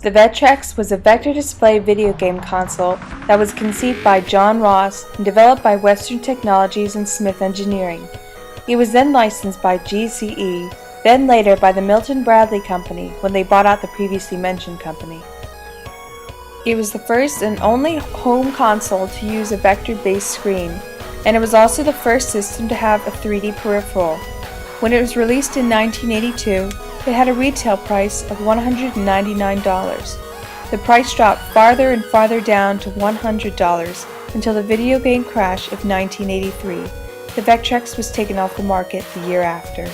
The Vectrex was a vector display video game console that was conceived by John Ross and developed by Western Technologies and Smith Engineering. It was then licensed by GCE, then later by the Milton Bradley Company when they bought out the previously mentioned company. It was the first and only home console to use a vector-based screen, and it was also the first system to have a 3D peripheral. When it was released in 1982, it had a retail price of $199. The price dropped farther and farther down to $100 until the video game crash of 1983. The Vectrex was taken off the market the year after.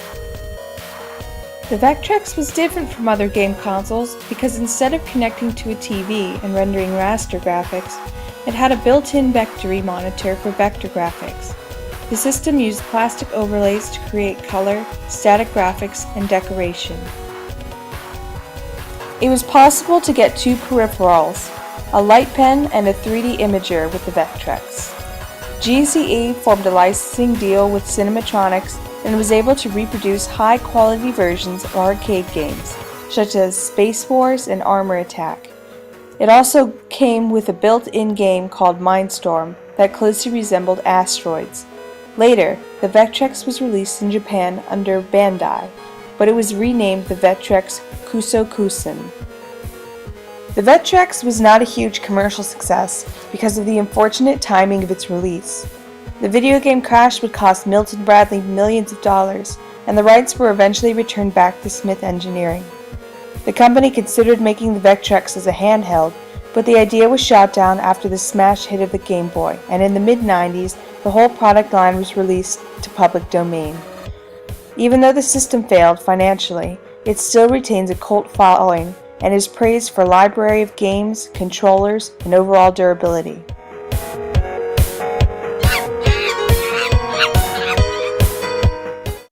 The Vectrex was different from other game consoles because instead of connecting to a TV and rendering raster graphics, it had a built-in vectory monitor for vector graphics. The system used plastic overlays to create color, static graphics, and decoration. It was possible to get two peripherals, a light pen and a 3D imager with the Vectrex. GCE formed a licensing deal with Cinematronics and was able to reproduce high-quality versions of arcade games, such as Space Wars and Armor Attack. It also came with a built-in game called Mindstorm that closely resembled Asteroids. Later, the Vectrex was released in Japan under Bandai, but it was renamed the Vectrex Kusokusen. The Vectrex was not a huge commercial success because of the unfortunate timing of its release. The video game crash would cost Milton Bradley millions of dollars, and the rights were eventually returned back to Smith Engineering. The company considered making the Vectrex as a handheld, but the idea was shot down after the smash hit of the Game Boy, and in the mid-90s, the whole product line was released to public domain. Even though the system failed financially, it still retains a cult following and is praised for library of games, controllers, and overall durability.